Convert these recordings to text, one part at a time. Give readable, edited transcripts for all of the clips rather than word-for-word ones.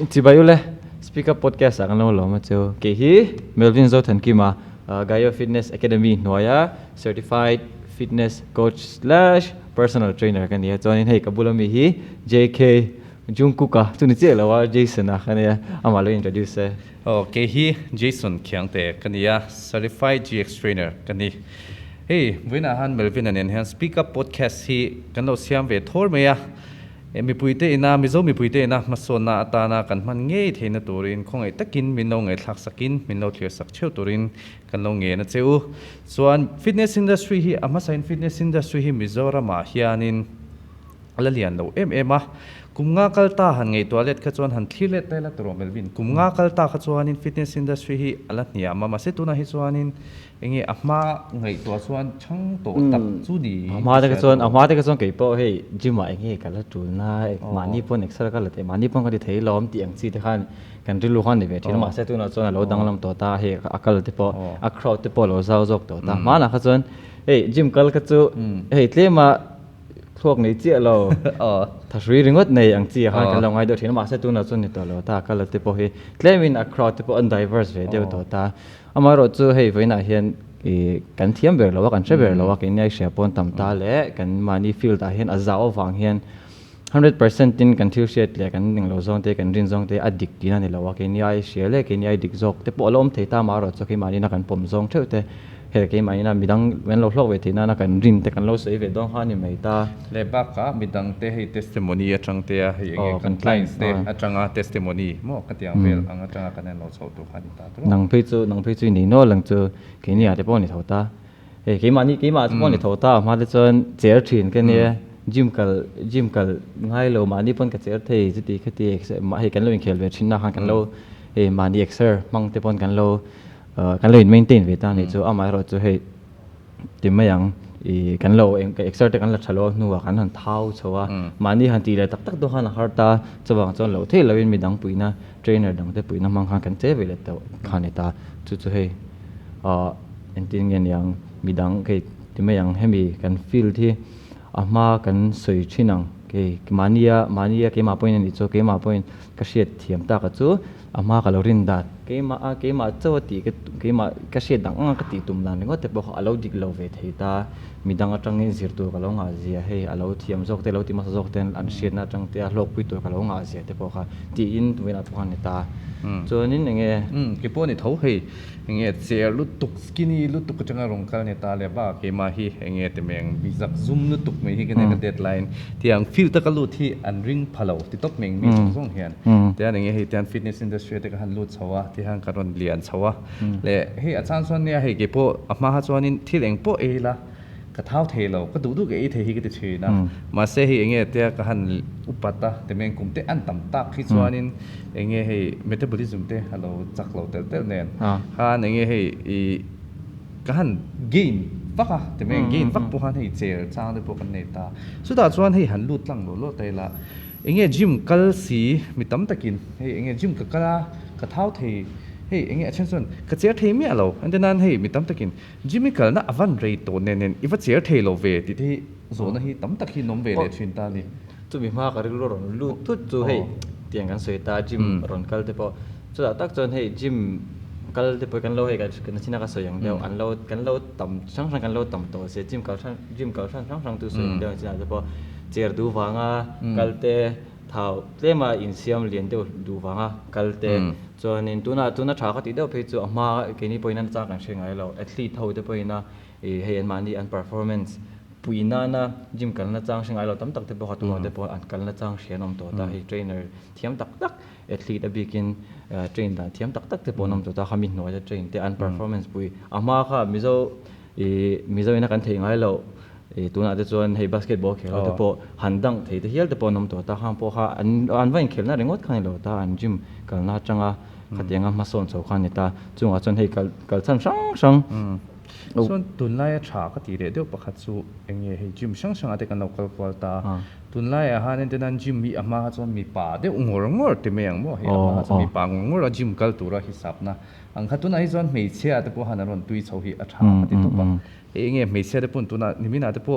chỉ bao nhiêu speak up podcast ang lo mà cho cái hi Melvin zo thần kim mà Gaia Fitness Academy noya certified fitness coach slash personal trainer cái này cho nên hay kabula mi hi JK Jungkook tu ni chia là Jason à cái này ama lo introduce Okay hi Jason kyang te cái này certified GX trainer cái này hey với na han Melvin and han speak up podcast hi kan lo siam ve thor me ya mi puite ina mi zo mi puite ina masona atana kan man nge theina turin khongai takin min no ngai thak sakin min lo thia sak cheu turin kan lo nge na cheu chuan fitness industry hi ama sign fitness industry hi Mizorama hianin alalian lo a kumnga kalta han ngai toilet kha chuan han thlilet tela tro Melvin kumnga kalta kha chuanin fitness industry hi ala hnia ma se tuna hi chuanin enge ama ngai to chuan chang to tak chu di ama te ka chuan ke po hei gym ai nge kala tu na mani pon extra kala te mani pon ka di thei lom ti ang chi te khan kan ri lu khan ni ve thina ma se tu na chuan lo dang lam to ta he akal te po a crowd te po lo zau jok to ta ma na kha chuan hei gym kal ka chu hei tle ma thuốc này chia lo thật sự ringot này ang chia ha kan longai do thina ma se tu na chun ni to lo ta kala te po he claiming a crowd te po undiverse ve de to ta amaro chu hei veina hian kan thiam ber lo kan treber lo kan nei she pon tam ta le kan mani field a hian a zao wang hian 100% tin kan thil shet le kan ning lo zong te kan rin zong te addict tina ni lo kan ai she le kan ai dik zok te po lom the ta maro chu ki mani na kan pom zong theu te he ke mai na midang wen lo hlok ve thina na kan rin te kan lo sei ve dong ha ni mai ta le ba ka midang te hei testimony atang te a hei enge kan clients te atanga testimony mo ka tiang vel anga atanga kan lo chho tu khani ta tu nang phe chu ni no lang chu ke ni ate po ni thota he ke ma po ni thota ma le chon chair thin ke ne gym kal ngai lo mani pon ka chair thei chu ti khati ma he kan lo in khel ve thin na kan lo he mani exer mang te pon kan lo kan lo in maintain ve ta ni chu amai ro chu he timayang kan lo ka exert kan la thalo nuwa kan han thau chowa mani han ti le tak tak do han harta chawang chon lo the lo in midang puina trainer dang te puina mang han kan che ve le to khani ta chu chu he entin ngen yang midang ke timayang hemi kan feel thi ama kan soi thinang ke mania ke ma point ni chu ke ma point ka shet thiam ta ka chu ama ka lo rin dat ke ma chawati ke ma ka shet dang ka ti tum lan ngo te bo alo dik lo ve thei ta midang atang in zir tu ka lo nga zia he alo thiam jok te lo ti ma jok ten an shet na tang te a lok pui tu ka lo nga zia te bo kha ti in tu na thuan ni ta chuanin enge ke po ni tho hei enge chair lu tuk skinny lu tuk changa rong kal ne ta le ba ke ma hi enge te meng bizak zoom lu tuk me hi ke ne deadline tiang feel ta ka lu thi an ring phalo ti top meng mi song hian te an enge hei tian fitness industry te ka han lu chawa ti han ka ron lian chawa le hei achan son ne hei ke po ama ha chuanin thileng po e la ka thau the lo ka du ke e the hi ke te china ma se hi enge te ka han upata te meng kum te an tam tak hi chuanin enge hei metabolism te halo chak lo tel nen ha enge hei I ka han gain vaka te meng gain vak pu han hei chair chang de po kan nei ta su da chuan hei han lut lang lo te la enge gym kal si mi tam takin hei enge gym ka kala ka thau the hey enge attention ka chair thei mi alo and then hey mi tam takin gymikal na avan rei to nen iwa chair thei lo ve ti thi zo na hi tam tak hi nom ve le thin ta ni chu mi ma ka ri lo ron lu tut chu hei tiang kan soi ta gym ron kal te po chu da tak chon hei gym kal te po kan lo hei kan china ka so yang deu an lo kan lo tam sang kan lo tam to se gym kal sang tu so yang deu china te po chair du wanga kal te thau tlema in siam lian deu du wanga kal te chuanin tuna tha ka ti deuh phei chu ama ke ni poina cha kan hrengai lo athlete ho te poina hei an mani an performance puina na gym kan na chang hrengai lo tam tak te po hatu te po an kan na chang hrenom to ta hei trainer thiam tak athlete a bikin train da thiam tak te po nom to ta khami no ja train te an performance pui ama kha mizo ina kan thei ngai lo tuna te chuan hei basketball khelo te po handang thei te hial te po nom to ta kham po kha an vain khelna rengot khani lo ta an gym kal na changa khatianga ma son chho khan ni ta chunga chon hei kal chan sang chuan tunlai a tha ka ti re deuh pakhat chu enge hei gym sang ate kan local kwal ta tunlai a hanen tenan gym mi ama chuan mi pa de ngor te meng mo hei ama chuan mi pa ngor a gym kal tura hisap na ang khatuna hi chuan meichhia te po hanaron tui chho hi a tha ka ti tu pa enge meichhia te pun tuna nimina te po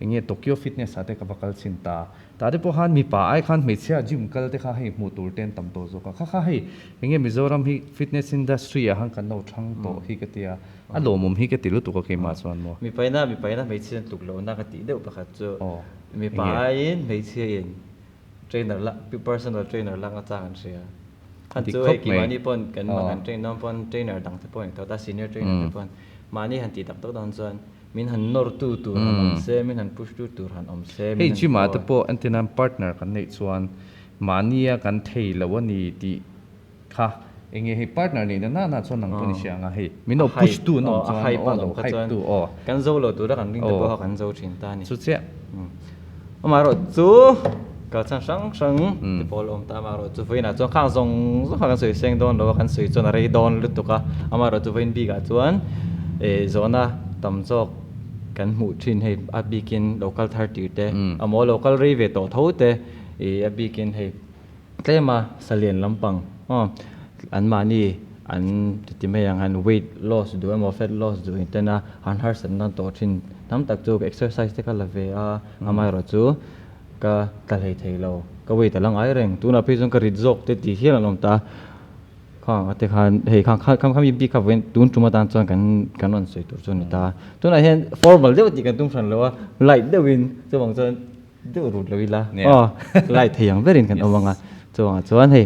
เงี้ยโตเกียวฟิตเนสอาเตกับกัลสินตาแต่เดี๋ยวพอหันมีป่าไอ้ขันไม่เชื่อจิมกัลเตข้าให้มูตูเต้นต่ำโตโซก็ข้าให้เงี้ยมิโซรัมฮีฟิตเนสอินดัสทรีหันกันเราทั้งโตฮีกติยาอันโลมุมฮีกติลุตุก็เกี่ยมาส่วนมัวมีไปนะไม่เชื่อตุกโลนักติเดี๋ยวประคัตจูมีไปไม่เชื่อเองเทรนเนอร์ละ personal trainer ละก็จ้างกันเสียขันจูให้กี่วันนี้ปนกันมากันเทรนน้องปนเทรนเนอร์ดังที่ปนเท่าตา senior trainer ที่ปนมานี่หันตีตักโตตอนส่วนมินหันนอร์ตูหันอมเซมินหันพุชตูหันอมเซเฮ้ยจิมาแต่พออันที่นั่นพาร์ทเนอร์กันในส่วนมานี่กันเทแล้ววันนี้ที่ค่ะเองให้พาร์ทเนอร์นี่น่าส่วนหนังตัวนี้เชียงอ่ะเฮ้ยมินเอาพุชตูน้องส่วนให้ปนเราให้ตูกันโซโลตัวแล้วกันวิ่งแต่พอกันโซชินตานี่สุดเสียมารถจูก็ช่างที่พอลมตามารถจูฟินะจนข้างทรงกันสวยเสียงโดนแล้วกันสวยจนอะไรโดนลุตุกะมารถจูฟินบีกันจวนโซน่าตำจอกกันหมู่ชินให้อับบีกิน local 30เตะมอ local รีเวทต่อทุ่เตะอับบีกินให้เตะมาเสลียนลำปังอันมานี่อันที่ไม่ยังหัน weight loss ด้วยมอ fat loss ด้วยแต่นะหันหาสันนั่นต่อชินน้ำตักจู exercise ที่กันละเวมารถจูก็ตะเลยเทเราก็เวทแต่ละไงเร่งตัวน่ะพี่จงกระดิจกเตะที่เฮียลงตาข้างแต่ข้างเฮ้ยข้างมีปีกับเว้นตุนจุมาตันจวนกันวันสวยตัวจนตาตัวไหนเห็น formal เดี๋ยวตีกันตุ้มฉันเลยว่าไล่เดวินจะบอกจนเดี๋ยวรูดเลยละไล่เทียงเวรินกันเอาวังจะบอกจวนเฮ้ย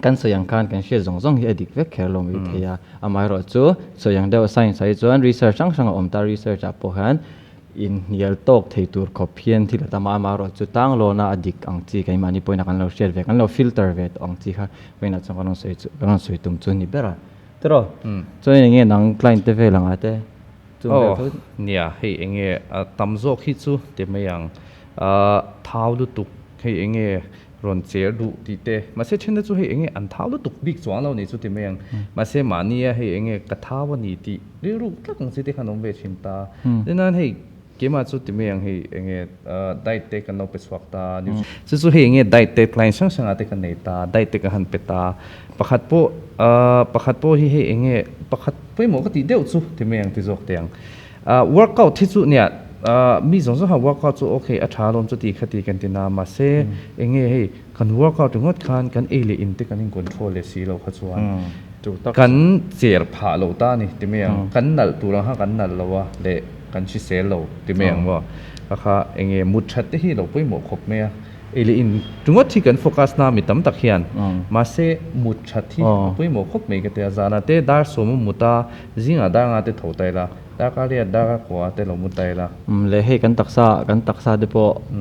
กันสยังกันเชื่อจงเฮดิกเวกแคร์ลงวิทยาอามายรอจูสยังเดว science ไอ้จวน research ช่างอมตา research อ่ะพอหันอินเยลตอกที่ตัวคอเพียนที่เราทำมารอจุดตั้งโลน่าอดิกอังจีกันมานี่พอยนักการเราเชื่อเวกันเราฟิลเตอร์เวทอังจีค่ะเวนัดสังกัดเราสวยตุ้มจุนนี่เบร่าตลอดจนอย่างเงี้ยนังคลายน์เตเวลังอาเต้จุนเบร่าเนี่ยให้อย่างเงี้ยตั้มโซคิดซูเดี๋ยวไม่ยังท้าวลุตุกให้อย่างเงี้ยรอนเสียดูที่เตะมาเสียเช่นนั้นจูให้อย่างเงี้ยอันท้าวลุตุกบิ๊กสวงเราเนี่ยจูเดี๋ยวไม่ยังมาเสียมานี่ให้อย่างเงี้ยกระท้าวันนี้ที่เรื่องก็คงเสียที่ขนมเวชิมตาดังนั้นให้เกี่ยมาสุดที่ไม่ยังให้เงี้ยได้เตะกันเราไปสวักตานี่สุดให้เงี้ยได้เตะคลายช่างอาเตะกันในตาได้เตะกันหันเปตาประคัดโปให้เงี้ยประคัดโปหมอกติเดียวสุดที่ไม่ยังที่สวักเตียงworkout ที่สุดเนี่ยมีสองส่วน workout สุดโอเคอัชาลมสุดที่ขัดกันที่นามาเซ่เงี้ยให้กัน workout ถึงวัดคันกันเอลิอินที่กันคอนโทรลเลยสิเราขัดส่วนกันเสียผ่าเราตานี่ที่ไม่ยังกันนั่นตัวเราหากันนั่นเราวะเละกันชิเซลเราที่ไม่ยังว่าราคาเงี้ยมุดชัดที่เราไปหมดครบไหมเอลิอินถึงว่าที่กันโฟกัสน้ามีตั้มตะเคียนมาเสมุดชัดที่ไปหมดครบไหมกันแต่จานาเตดาร์สมมุตาจิงอาดางอาเตถอดใจละดาร์การีดาร์กัวเตลมุดใจละเลยให้กันตักษาเดป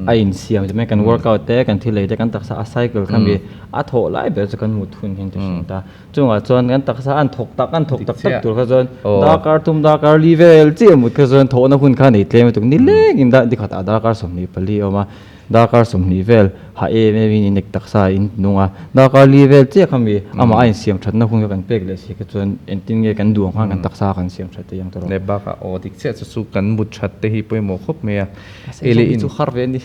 ไออินเซียมจะไม่กัน workout เตกันที่เลยจะกันตักษาไซเคิลคำนี้อัฐโหไล่แบบจะกันมุดทุนเห็นจะชินตาจุงว่าจนกันตักษาอันถกตักตัวเขาจนดาร์การลีเวลเจียมุดเขาจนโถนะคุณข้านี่เตลไม่ถูกนี่เล็กอินดาดิขัดดาร์การสมนิปลีออกมาดาร์การสมนิเวลหาไม่มีนิกตักษาอินนุ่งอ่ะดาร์การลีเวลเจียคำนี้อามาไอเสียมชัดนะคุณกันเป็กเลยสิเขาจนเอ็นติ้งกันดวงข้างกันตักษากันเสียมชัดยังตัวในบ้าก็ดิกเสียสู้กันมุดชัดแต่ที่ไปหมดครบไหมเอลิอินสุขารเวนี่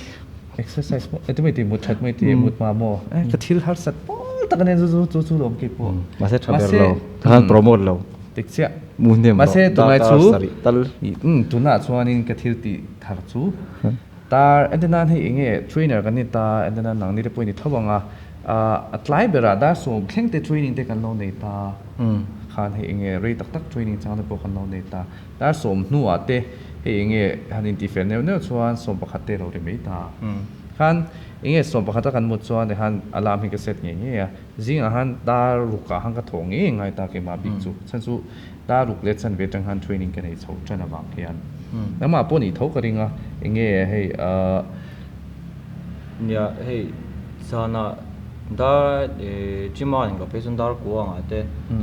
exercise เอ้ที่ไม่ตีมุดชัดไม่ตีมุดมาโม่กระทิลฮาร์สัตตะกันเนี่ยจู่ลมกี่ปุ่มมาเสร็จทำเรื่องเราทำโปรโมทเราดิกเสียมุนเดียมมาเสร็จตัวไหนจู่ตัวน่าชวนนี่กระทิลตีทาร์จู่ตาอันนั้นให้เงี้ยเทรนเนอร์กันนี่ตาอันนั้นหนังนี่ได้พูดนี่ทั้งว่าอัตไลเบราดาส่งแข่งแต่เทรนนิ่งแต่กันเราในตาขานให้เงี้ยเรียตักเทรนนิ่งจังเลยพวกกันเราในตาดาส่งนัวเตะให้เงี้ยฮันอินทิเฟนเนี่ยชวนส่งประคัตเตเราได้ไม่ตาขานเงี้ยส่งประคัตกันหมดชวนแต่ฮันอารามให้กษัตริย์เงี้ยจริงฮันดาลูกกะฮันกระถงเงี้ยไงตาเกี่ยมาบิ๊กจูฉันสู้ดาลูกเล็กฉันเวทังฮันเทรนนิ่งกันให้เขาจันทร์บางเฮียนแล้วมาปุ่นอีเท่ากันยังเงี้ยให้เนี่ยให้ซานะดาจิมาเนี่ยก็ไปส่วนดาร์กัวงาเต้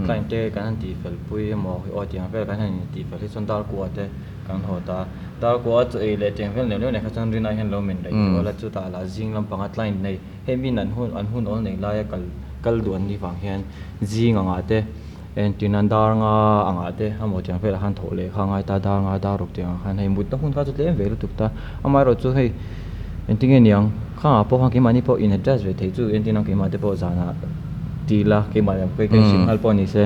การเตะกันที่เฟลปุยมอออดียงเฟลกันที่เฟลที่ส่วนดาร์กัวเต้กันหัวตาดาร์กัวจะเลเจงเฟลเนี่ยเนี่ยเขาจะรีนายเห็นเราเหมือนไรว่าละจุดตาละจิงลำพังอัดไลน์ในเฮมินันหุ่นในลายกัลดวนที่ฟังเห็นจิงงาเต้เอ็นตินันดาร์งางาเต้ฮามอจังเฟลหันโถเลยข้างไอตาดาร์งาดารุกเตียงหันให้มุดต้องหุ่นเขาจะเลี้ยงเวลตุกตาอามาเราจะให้เอ็นติเงี้ยข้างพอข้างกี่มันนี่พออินเดจัสเวทจู่เอ็นตินังกี่มันเตปอจานาตีละกี่มันยังไปชิมฮัลปอนี่เซ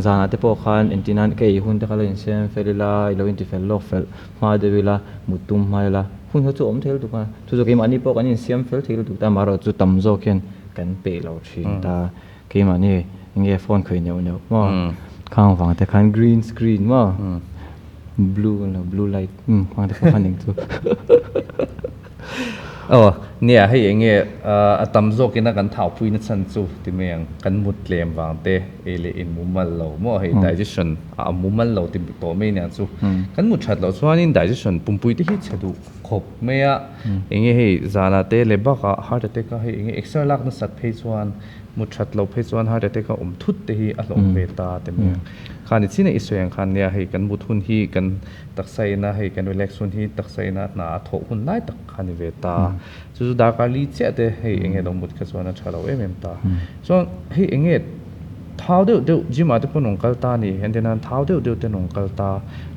จานาเตปอข้างเอ็นตินันกี่หุ่นเตะเขาเลยเซนเฟลิลาอิโลอินติเฟลโลเฟลมาเดวิลามุตุมมาละ hun ho chu om thel tu ka chu chu ke ma ni po kan in siam fel thil tu ta maro chu tam zo ken kan pe lo thin ta ke ma ni nge phone khoi neu neu mo khang wang te khan green screen mo blue light wang te khan ning chuเนี่ยให้เองตำโซกินกันเท้าพุยนัดสันจูที่เมียงกันมุดเลียมวางเตเอเลอินมุมันเรามั่วให้ไดจิชันมุมันเราติดตัวไม่เนี่ยจูกันมุดชัดเราส่วนนี้ไดจิชันปุ่มปุยที่ฮิตชัดดูขบเมียเองให้จานาเตเลบักฮาร์ดเตก็ให้เองเอ็กซ์ตร้าลักนัดสัตเพส่วนมุดชัดเราเพส่วนฮาร์ดเตก็ทุดเตฮีอารมณ์เบตาเตเมียงขันนี้ที่ในอิสราเอลขันเนี่ยให้กันมุดหุ่นฮีกันตักใส่นะให้กันเวลาส่วนฮีตักใส่นะหนาถกหุ่นไล่ตักขันนี้เวตาจู่ๆดาการลีเจเตให้เองลงมุดกันส่วนนั้นชาเราเมตาส่วนให้เองเท้าเดียวจิมาที่ปนองกัลตานี่เห็นแต่นั้นเท้าเดียวแต่นองกัลตา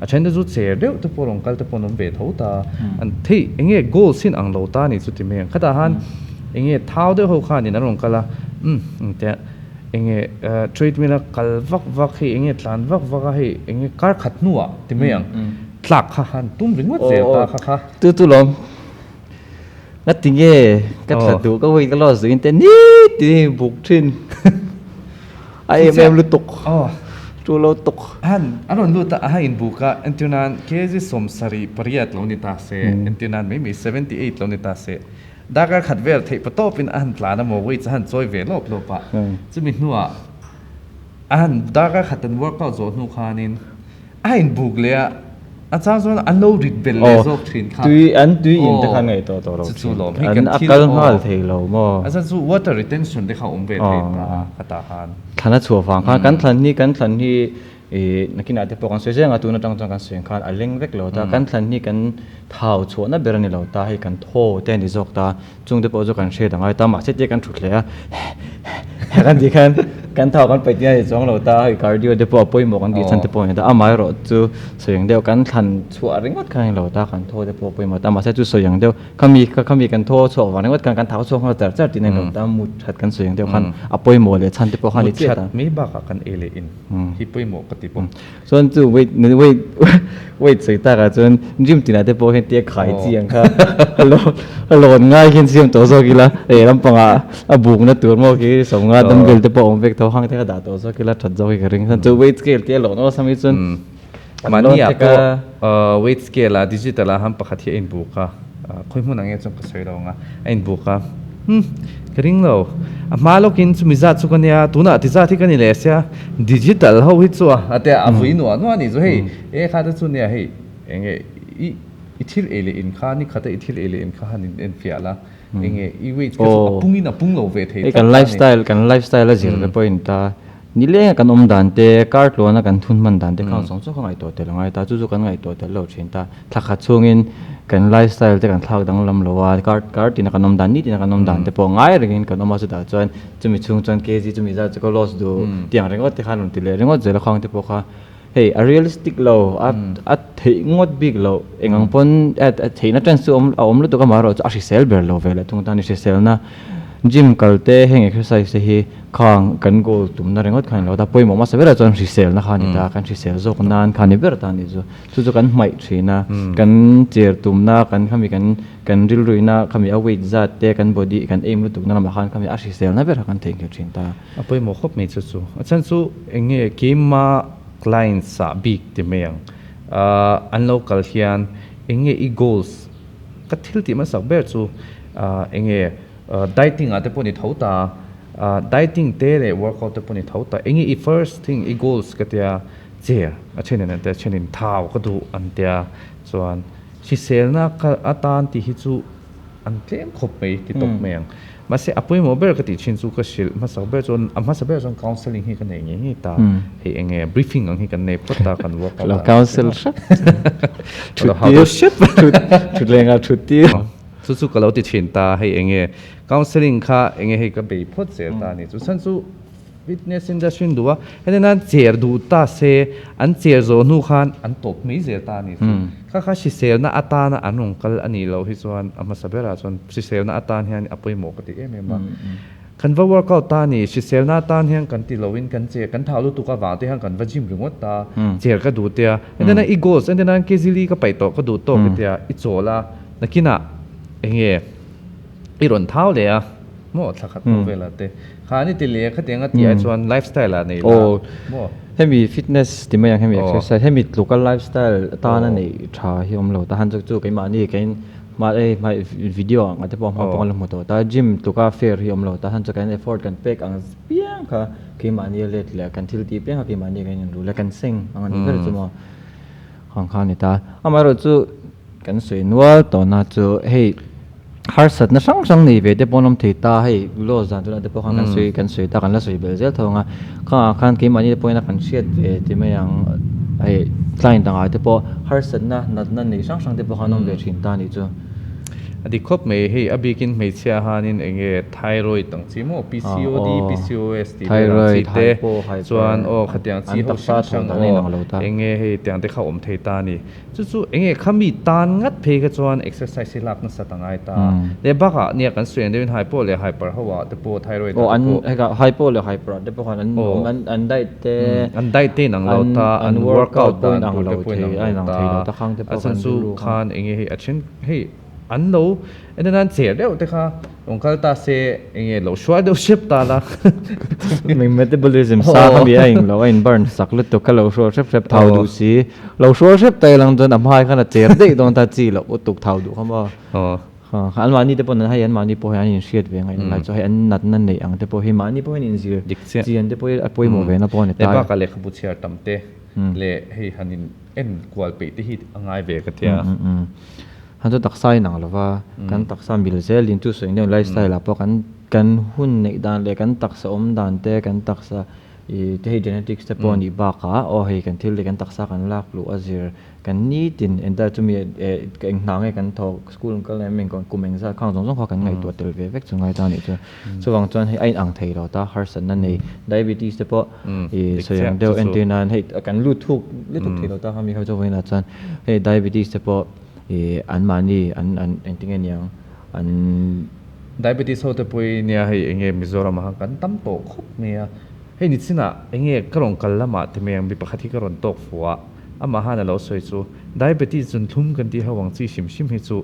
เช่นเดียวจุดเสียเดียวที่ปนองกัลที่ปนองเวทเท้าตาอันที่เองโกลสินอังโลตานี่สุดที่เมียงขณะนั้นเองเท้าเดียวเขาขานี่นั่นองกัลละแต่เองทรีทมีละกัลวักให้เองทานวักให้เองการขัดนัวที่เมียงหลักขันตุ้มริงว่าเสียตาค่ะตู้ลมนัดทิ้งเย่กัดดูก็วิ่งตลอดสื่ออินเทอร์เน็ตที่บุกทิ้งไอเอ็มลุตกจูโลตกอันนั้นลุตอ่ะอินบุกะอันที่นั้นเคจิสมสรีปริยัติลงนิตาเซอันที่นั้นไม่มี78ลงนิตาเซดาการขัดเวลที่ประตูเป็นอันปลาหน้าโมวิจะหันจอยเวลลบปะจะมีนัวอันดาการขัดตันวัวก็โจทย์นุคานินอินบุกเลยอาจารย์ส่วนอันโนริดเบลเลโซทินค่ะตุยอินแต่ข้างไงตัวเราอันอักลหัวเทเราโมอาจารย์ส่วน water retention ที่เขาอมเวทเห็นนะคตาฮันท่านชัวฟังกันทันนี่นักกินอาจจะบอกกันเสียงตัวนั้นจังกันเสียงกันอันเล็งเล็กเราแต่กันทันนี่กันเท้าชัวนั่นเบรนี่เราตาให้กันโทแต่นี่จอกตาจงเดี๋ยวพอจกันเชื่อต่างไงตาหมาเช็ดกันฉุดเลยกันดีกันเท้ากันไปที่ไหนจงเราตาให้คาร์ดิโอเดี๋ยวพอป่วยหมอกันดีฉันจะป่วยแต่ไม่รอจูเสียงเดียวกันทันชัวริงวัดกันเราตากันโทเดี๋ยวพอป่วยหมอตาหมาเช็ดจูเสียงเดียวเขามีกันโทชัววันนี้วัดกันเท้าชัวเขาแต่ที่ไหนเราตามุดชัดกันเสียงเดียวกันป่วยหมอเลยฉันจะป่วยหันเจ็ดไม่บ้ากันเอเลอินที่ป่วยหมอก็ติดปุ่มส่วนจู่เวทใส่ตากันจนจิ้มตีน่าจะพอเห็นเตี้ยขายเจียงค่ะฮัลโหลง่ายขึ้นเสียงตัวโซกิละลำปังบุกนะตัวมั่วกี้สองดำเบลจะพออมเวกเท่าห้างเท่าด่าตัวโซกิละถัดโซกิกระริงส่วนจู่เวทสเกลเตี้ยหล่อโน้สามีจนมันเนี่ยก็เวทสเกลละดิจิตอลละฮัมปะขัดที่อินบุกค่ะคุยมุ่งนั่งเงี้ยจนกระใสเราไงอินบุกค่ะกระริงเรามาลูกินสุมิจัดสุกันเนี่ยตัวน่ะที่จัดที่กันนี่เลยเสียดิจิตอลเขาหิตซัวแต่อาวุธนัวนี่จะให้ข้าจะสุเนี่ยให้เองอิทิลเอเลอินข้านี่ข้าจะอิทิลเอเลอินข้านี่เอ็นฟิอาละเองอีเวทก็ปุ่งอินะปุ่งเราเวทให้กันไลฟ์สไตล์ละจีร์ไปอินตานี่เลยกันดันเตะการ์ดล้วนกันทุนมันดันเตะข้างสองช่วงไงตัวเตะลงไงตาจู่ๆกันไงตัวเตะเราเช่นตาถ้าขัดช่วงอินกันไลฟ์สไตล์เตะกันทากดังลำลัวการ์ดที่นักกันดันนี่ที่นักกันดันเตะพอง่ายเรื่องกันมาสุดท้ายจะมีช่วงเคสจะมีจะก็ลอสดูเตียงเรื่องว่าเตะขันติเลยเรื่องว่าเจอละครั้งเตะพอค่ะเฮ้ย realistic เราเที่งดบิ๊กเราเองอังพนเที่นั่นเป็นส่วนเอามรู้ตัวกันมาเราจะอาศัยเซลเบอร์เราเวลาทุ่งตานี่เซลนะจิมกัลเต้เฮงเอ็กซ์ไซส์ที่ข้างกันโกตุ่มนั่นเองก็ขันเราแต่พอมาเสร็จแล้วจนชิเซลนะขันนี่ตากันชิเซลโซกันนานขันนี่เบอร์ตานี่จู่ๆกันไม่ชีนะกันเจอตุ่มนะกันเขามีกันริลลุยนะเขามีเอาไว้จัดเตะกันบอดี้กันเอ็มรู้ตุ่มนั่นมาขันเขามีอาชิเซลนะเบอร์กันเทงกันชินตาพอมาครบไม่จู่ๆฉันสู้เองเกมมาคลายน์สาบิกที่เมียงอันโลกัลเฮียนเองอีโกลส์ก็ทิลที่มาสักเบอร์จู่เองdieting อาจจะพอนี่เท่าตา dieting เตะเลย workout จะพอนี่เท่าตาเองอี first thing อี goals ก็เดียเจ้าเช่นนั้นแต่เช่นนั้นเท้าก็ดูอันเดียส่วนชิเซลน่ะก็อาตานที่ฮิจูอันเต็มครบไปที่ตกเมียงมาเสียอภัยโมเบอร์ก็ติดชินซูก็ชิลมาสักเบอร์จนมาสักเบอร์จน counseling ให้กันเองอย่างนี้ตาให้เองbriefing ให้กันในพอตากัน workout แล้ว counsel ชุดเลี้ยงชุดที่สู้ๆกับเราติดชินตาให้เองcounseling ค่ะเองให้กับไปพดเสียตานี่ฉันสู้ fitness industry ดูว่าให้นั้นเจอดูตาเสอันเจอโซนูขันอันตบไม่เสียตานี่ข้าชิเซลน่ะอัตาน่ะอันนงกัลอันนี้เราที่ส่วนอามาสับเบราส่วนชิเซลน่ะอัตาเฮียนอภัยหมกติเองมั้งคันว่า workout ตานี่ชิเซลน่ะตาเฮียนกันติเราวินกันเจกันเท้าลูกตุกวางที่ห้างกันว่าจิมหรือว่าตาเจอก็ดูเตียอันนั้นอีโกสอันนั้นเคซิลีก็ไปต่อก็ดูโตกันเตียอิโซล่า นักกินอะเงี้ยอีรอนเท้าเลยอะมั่วสักขัดโมเวลาเตะขานี่ติเลียขัดยังก็ตีไอชวนไลฟ์สไตล์ละนี่ละมั่วให้มีฟิตเนสที่ไม่ยังให้มี exercise ให้มีลูกไลฟ์สไตล์ตานั่นนี่ชาที่ผมเราแต่หันจู่ๆกันมานี่กันมามาวิดีโออาจจะบอกมาปองลงหมดตัวแต่จิมลูกเฟร์ที่ผมเราแต่หันจะกัน effort กันเป็กอังเปียงค่ะกันมานี่เลยเลยกันทิลตีเปียงค่ะกันมานี่กันยังรู้แล้วกันซิงอันนี้ก็จะมาของเขานี่ตาอามาเราจู่กันสวยนัวตอนนั้นจู่ให้ฮาร์สัตนะช่างนี่เวทปนน้ำที่ตาให้โลจันตัวนั้นเดปกันสวยตากันแล้วสวยเบลเซลทงอ่ะข้าขันกี่มันนี่เดปนักกันเชียดเวทไม่ยังไอ้คลายต่างๆเดปฮาร์สัตนะนั่นนี่ช่างเดปกันน้ำเวทินตานี่จู่อดีตครบไม่ให้อบิกินไม่เชียร์ฮานินเองไทรอยด์ต่างซีโม PCOD PCOS ที่เป็นต่างซีเตส่วนขัดยังซีเขาช่างเองให้แต่งแต่เขาเทตานี่จู่ๆเองเขามีตานงัดเพกส่วน exercise หลักนั่นสตังไอตาเดี๋ยวบ้าเนี่ยกันส่วนเดี๋ยวเป็นไฮโปหรือไฮเปอร์เขาว่าเดปไทรอยด์อันไอ้ก็ไฮโปหรือไฮเปอร์เดปกันอันได้เต้นังเราตาอัน workout นังเราเทไอ้นังเทเราตะข้างเดปกันสู้คานเองให้อันเช่นให้อันโลอันนั้นเสียเดียวแต่ค่ะองค์การตาเสียเองเราช่วยเดียวชิปตาละมี metabolism สาขาเองเราเอง burn สักเล็กตัวก็เราช่วยชิปเท่าดูสิเราช่วยชิปแต่หลังจากนั้นไม่ขนาดเสียได้ตรงตาจีเราตุกเท่าดูเขาบอกอันวันนี้เดี๋ยวพอนั้นให้อันวันนี้พอให้อันนี้เสียดเวียงไงเราจะให้อันนั่นนี่อันเดี๋ยวพอให้มันนี่พอให้นี่สิจีอันเดี๋ยวพอให้โมเวนนะพอเนี่ยแต่ว่าการเลี้ยขบุเชียร์ตั้มเตะเลี้ยให้ฮันนินเอ็นกวาลปีที่ฮิตง่ายเวกันเทียฮันจะตักไส้หนังหรือว่ากันตักไส้บิลเซลินทุส่วนเดียวไลฟ์สไตล์ละเพราะกันหุ่นในด้านเลยกันตักสมด้านเตะกันตักสที่ให้ genetics เตปอนี่บ้าค่ะโอ้ให้กันที่เลยกันตักสกันลักลูอาซิร์กันนี่ตินเอ็นได้จะมีกันหนังให้กันทอกสกูลก็เลยมันก็กุมเองซะข้างตรงๆเขากันไงตัวเตลเวฟซึ่งไงตอนนี้จะส่วนจวนให้ไอ้อังไทยเราตาฮาร์สันนั่นเอง diabetes เตปอส่วนเดียวเอ็นตีนั้นให้กันลุทุกที่เราตาเขามีเขาจะไว้นะจันให้ diabetes เตปออันมานี่อันที่เงี้ยอัน diabetes เขาจะไปเนี่ยให้เองมิโซรามากันตั้มโตครบเนี่ยให้นิสินะเองกระรองกันละมาที่เมียงบิปะคติกระรองตกฟัวอามาหาเนี่ยเราสวยจูdiabetes จนทุ่มกันที่เขาหวังซีชิมให้จู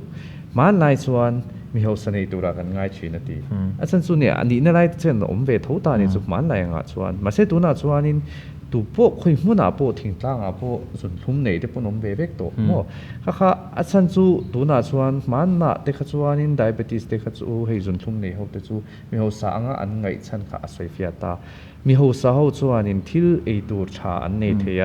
มันไล่ส่วนมีเขาเสน่ห์ตัวรักันง่ายชีนาทีอันนั้นส่วนเนี่ยอันนี้เนี่ยไล่เช่นอมเวททุตานี่จูมันไล่ง่ายส่วนมาเสตัวน่ะส่วนนี้ตัวพวกคุยมุ่นอ่ะพวกทิ้งตั้งอ่ะพวกส่วนทุ่มเนี่ยที่พวกน้องเบเบกตัวมั่วข้าอันนั้นจู่ตัวน่ะส่วนมันน่ะเด็กส่วนนี้ diabetes เด็กจู่ให้ส่วนทุ่มเนี่ยเขาเด็กจู่มีเขาสางอันไงฉันข้าสวยฟิอาตามีเขาสาวส่วนนี้ที่ไอตัวชาอันเนี่ยเทีย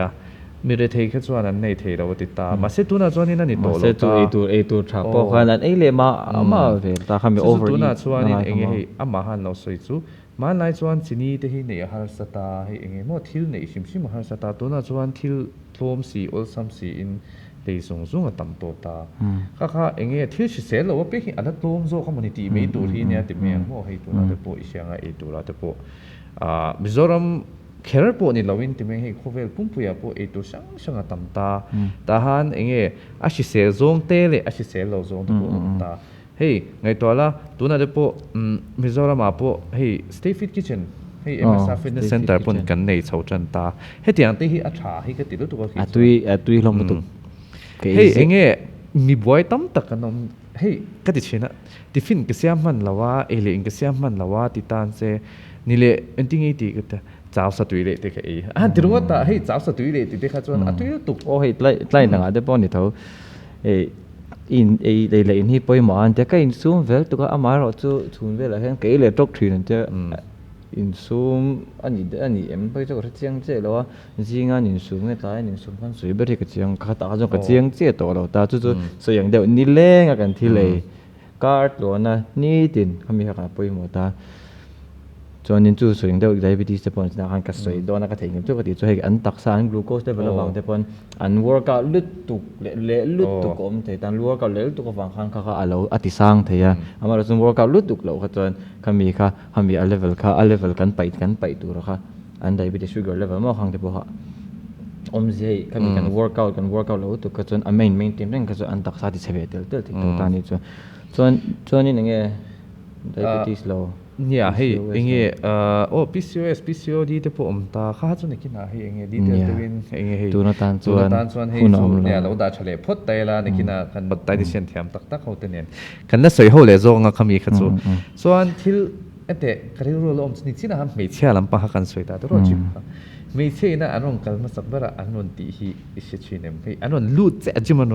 มีเรื่องที่เขาส่วนนั้นเนี่ยเทียเราติดตามมาเสตัวน่ะส่วนนี้นั่นนี่ตัวเราตาไอตัวชาพวกนั้นไอเล่มามาเวตาเขามี over ตัวน่ะส่วนนี้เองให้อามาหันเราสวยจู่มันไล่ส่วนที่นี่ที่ให้เนี่ยฮาร์สตาให้เองมั่วทิลเนี่ยชิมฮาร์สตาตัวน่ะส่วนทิลทอมซีออลซัมซีอินเลยส่งอ่ะตั้มตัวตาข้าเองทิลชิเซลเราว่าเป็นอันนั้นทอมโซ่คอมมูนิตี้ไม่ตัวที่เนี่ยที่เมียงมั่วให้ตัวน่ะเดี๋ยวพออีเชียงไอ้ตัวละเดี๋ยวพอมิโซรัมแคร์พอนี่เราวินที่เมียงให้โคเวลปุ่มปุยพอไอ้ตัวช่างตั้มตาแต่ฮันเองอาชิเซลโซงเตะเลยอาชิเซลเราโซงตัวตาเฮ้ยไงตัวละตัวน่ะเดี๋ยวพอมิโซรัมพอเฮ้ย stay fit kitchen เฮ้ย MSR fitness center ปุ่นกันในชาวจันตาเฮ้ยที่อันที่อาชาเฮ้ยก็ติดตัวกี่ตุยลงมาตุกเฮ้ยเองมีบอยตั้มตะกันนมเฮ้ยก็ติดเชนะที่ฟินก็เสียมันละว่าเอเลงก็เสียมันละว่าติตานเซนี่เลยอันที่ไงตีก็จะจ้าวสตุยเลยที่เขาที่รู้ว่าแต่เฮ้ยจ้าวสตุยเลยที่เขาชวนตุยตุกโอ้เฮ้ยไล่หนังเดี๋ยวป้อนนี่เขาอินเลยนี่ไปหมอนแต่ก็อินซูมเวลตัวก็อามาเราจะซูมเวลอะไรกันก็เลยตกทีนั่นจะอินซูมอันนี้ไปจะก็เจียงเจ้าแล้วว่าจริงอินซูมไม่ตายอินซูมพันสวยแบบที่ก็เจียงข้าตาจงก็เจียงเจ้าตัวเราตาจู่ๆส่วนอย่างเดียวนี่เล่งกันที่เลยการ์ดล้วนนะนี่ตินเขามีขนาดไปหมดตาจนนินจู่ส่วนอย่างเดียวdiabetes จะปนสารกัดสวยโดนนักเทงจู่ก็ติดจะให้อันตักสารกลูโคสได้เป็นระหว่างแต่ปนอัน workout ลุดตุกเละลุดตุกอมแต่ตอน workout เละลุดตุกฟังข้างข้าเราอธิสังเทียอามาเราส่ง workout ลุดตุกเราก็จนเขามีค่ะเขามี level ค่ะ level กันไปตัวเราค่ะอัน diabetes sugar level มากข้างแต่พออมเสียเขามีกัน workout เราตุกก็จนmaintain เรื่องก็จนอันตักสารที่เสียเติลที่ตัวตานี่จนนี่นั่งdiabetes เรา เนี่ยเฮ้ย PCOS เองโอ้ PCOS PCOD ที่พวกมตาข้าจุนี่กินอะไรเองดีเทลตัววินเองเฮ้ย ตูนตัน ตัวตานส่วนให้ คุณ สู อม เนี่ยเราด่าเฉลยพดไตละนี่กินกันบดไตดิเชนเทียมตักเขาเตียนกันน่าสวยเขาเลยโจงอ่ะขมีขัดสูส่วนที่แต่กระดิ่งรู้ลมนี่ที่น่ะไม่เชื่อลำปะกันสวยตาตัวจิบไม่เชื่อนะอันนั้นกันมาสักบระอันนั้นตีฮีอิสชินเอ็มให้อันนั้นลูดจะจิมัน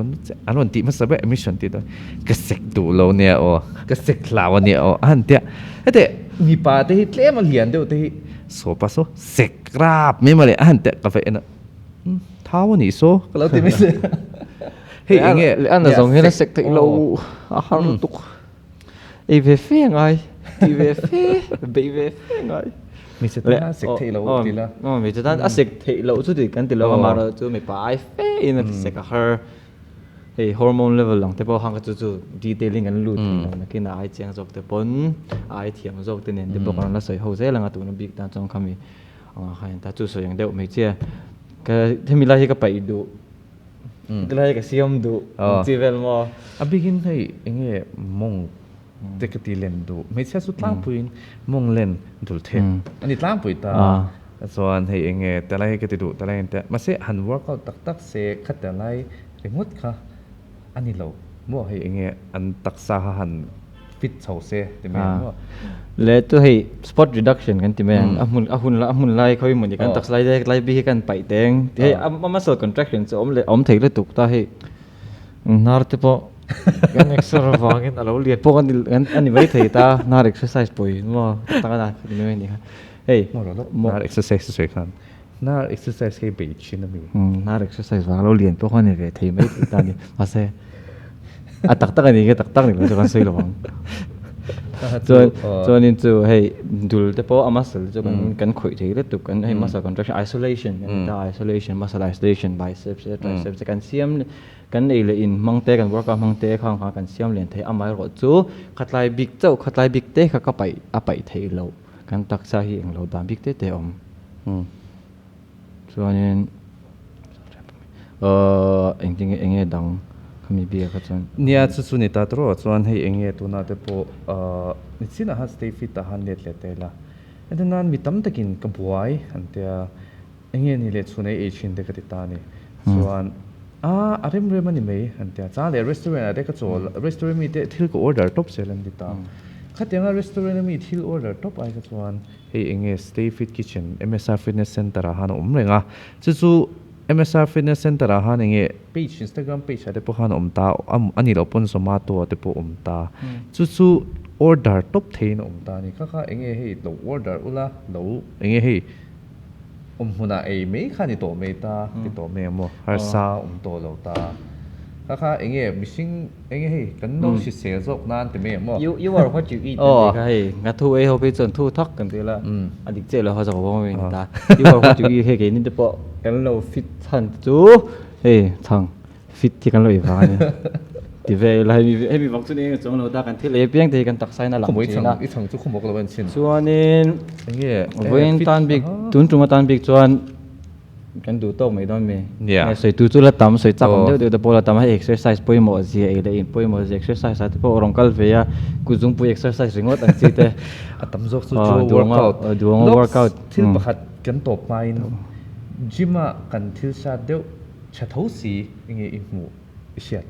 อันนั้นตีมาสักบระมิชชั่นตีด้วยก็เสกดูเราเนี่ยโอ้ก็เสกลาวเนี่ยโอ้อันเดียแต่มีปาที่เล่มาเลียนเดียวที่โซปัสโซเสกกราบไม่มาเลยอันเดียกาแฟน่ะท้าวนี่โซก็เราตีไม่เชื่อเฮ้ยเงี้ย อันนั้นสองเห็นเสกที่เราอาหารตุกอีเวฟยังไงอีเวฟบีเวฟยังไงมีสติเสกที่เราตีละมีสติเสกที่เราสุดที่กันที่เรามาเราจู่ไม่ไปเฟ้อินเสกเขาเฮ้ยฮอร์โมนเลเวลหลังแต่พอห่างกันจู่ดีเทลลิ่งกันรู้ที่เราคิดว่าไอเจียงจบแต่ปนไอเทียมจบแต่เนี่ยเดี๋ยวบอกกันแล้วสวยหัวเสียหลังตัวนั้นบิ๊กตาจงคำมีใครแต่จู่สวยอย่างเดียวไม่เชื่อก็ที่มีอะไรก็ไปดูก็เลยก็เสียมดูจีเวลมออ่ะบิ๊กให้เงี้ยมงเด็กตีเล่นดูไม่ใช่สุดล่างปุ่นมงเล่นดูเทนอันนี้ล่างปุ่นตาส่วนให้เงี้ยแต่ละให้ก็ติดดูแต่ละแต่มาเสียหันว่าก็ตักเสกขัดแต่ละเรื่องมดค่ะอันนี้เรามั่วให้เงี้ยอันตักซาหันฟิตเฉาเสียแต่ไม่มั่วเลยตัวให้ spot reduction กันที่แม่งหุ่นไล่เขาเหมือนกันตักไล่ได้ไล่บีกันไปแดงที่ให้มาสด contraction จะอมถึงเลยตุกตาให้นาร์ติปกัน extravagant อะไรเรียนพวกอันนี้ไม่ถือตานาร์ exercise ป่วยมั่วตั้งกันนี่ไม่นี่ครับเฮ้ยนาร์ exercise สวยครับนาร์ exercise แค่เบชินมีนาร์ exercise ว่าเราเรียนพวกอันนี้ถือไม่ถือตานี่มาเซ่ตักอันนี้ก็ตักนี่เราจะกันสวยหรอวังจนนี่จู่ให้ดูแต่พออามาสจะกันคุยถือเลยตุกกันให้ muscle contraction isolation กันได้ isolation muscle isolation biceps triceps กันเสียมกันเอเลยอินมังเตกันว่าก็มังเตข้างกันเสียมเรียนเทอามายรอจู่ขัดลายบิ๊กเจ้าขัดลายบิ๊กเตเขาก็ไปเทเรากันตักซาฮีเองเราตามบิ๊กเตเตอมส่วนนี้จริงๆดังมีเบียร์ก็จนเนี่ยสุนิตาตรอส่วนให้เองตัวน่าจะพอนี่สินะฮะ stay fit ตาหันเล็ดเตละอันนั้นมีตั้มตะกินกับบัวอันเดียเองนี่เล็ดส่วนไอเอชินเด็กติดตานี่ส่วนอะไรมันเรื่องมันนี่ไหมอันเดียจ้าเลย restaurant อะไรก็โจ restaurant มีที่ก็ order top เซลล์ติดตาขัดยังไง restaurant มีที่ order top อะไรก็ส่วนให้เอง stay fit kitchen MSR fitness center หันเลยงะจู่MSR Fitness Center ฮะเนี่ย page Instagram page อะไรพวกนั้นตาอันนี้เราปนสมาตัวแต่พวกตาจู่ๆ order top เทนตานี่ข้าเองให้เรา order อุละเราเองให้หัวหน้าไม่ข้านี่ตัวไม่ตาที่ตัวไม่มั่วหาซาตัวเราตาข้าเองมิชิงเองให้กันโน้ตเสียจบนานแต่ไม่มั่ว you are what you eat นี่ก็ให้งัดทูเขาไปจนทูทักกันทีละอันนี้เจ้าเราเขาจะบอกว่าไม่ตา you are what you eat ให้กันนี่จะบอกกันเราฟิตทันจูเฮ้ยทั้งฟิตที่กันเราอีกฝ่ายที่เวลาให้มีบางส่วนเองจงเราตากันที่เลี้ยเพียงที่กันตักไซน่าหลังจีน่ะอีทั้งจุกขโมกเราเป็นชิ้นส่วนนี้เว้นตันบิ๊กตุนจุมาตันบิ๊กส่วนกันดูโต๊ะไม่ต้องมีสวยจู่ๆละตั้มสวยจับเดี๋ยวพอละตั้มให้ exercise ป่วยหมดสิเอเลยป่วยหมด exercise แต่พอรองกัลเฟียกูจุงป่วย exercise ริงว่าตั้งสิเตะตั้มจกจู่ workout ที่ประหัดกันตบไปจิมากันที่ชาเดียวชัดเท่าสียังไงอีกหมู่เชียด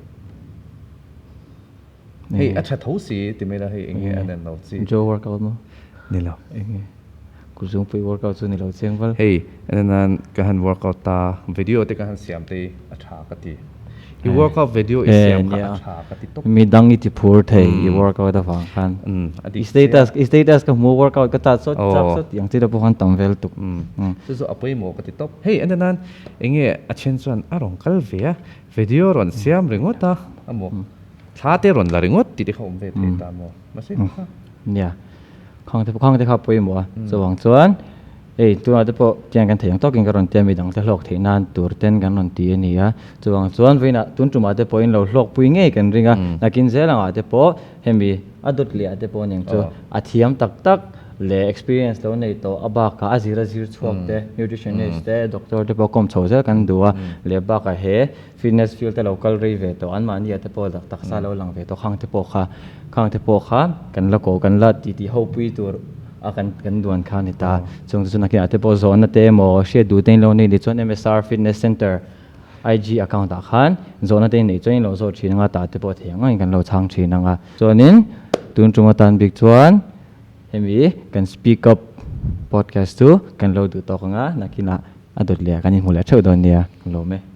เฮ้ยชัดเท่าสีที่ไม่ได้ให้ยังไงอันนั้นเราสิโจ workout มั้งนี่เรากูจุงไป workout ส่วนนี้เราเชียงวัลเฮ้ยอันนั้นการ workout ตาวิดีโอที่การเสียมตีอัชากติอี workout วิดีโอเสียมกันอัชากติตบมีดังอีที่พูดเฮ้ยอี workout ได้ฟังกันstatus ก็มัว workout ก็ตัดสดอย่างที่เราพูดกันตั้งเวลตุกจู่ๆเอาไปหมกติตบเฮ้ยอันนั้นยังไงอัชเชนส่วนอารมณ์กัลเวียวิดีโอรอนเสียมริงวตาอ่ะหมกท้าเตรอนลาริงวติที่เขาไม่ได้ตามหมกมาสิเนี่ยข้างที่เขาไปหมดสว่างส่วนตัวที่พอเจียงกันเถียงต้องกินกันรอนเตียมีดังแต่หลอกเถียงนานตัวเต้นกันรอนตีนี่ฮะสว่างส่วนวินาตุนจุมาที่พออินเราหลอกปุยเงี้ยกันริงอ่ะนักกินเสร็จแล้วที่พอเห็นมีอดุลเลียที่พออย่างตัวอาเทียมตัก le experience lo nei to aba ka azira zir chuak te nutritionist te doctor te bokom choza kan duwa le ba ka he fitness field te local ri ve to an mani te po dak taksa lo lang ve to khang te po kha kan la ko kan la ti ho pui tur kan duan kha ni ta chung chu na ki ate po zone te mo she du ten lo ni chon MSR Fitness Center IG account ta khan zone te nei chain lo zo thina nga ta te po theng ngai kan lo chang thina nga chonin tun chunga tan big chuan hemi kan speak up podcast tu kan lo du to nga nakina adot le kan hi mula chau don nia lo me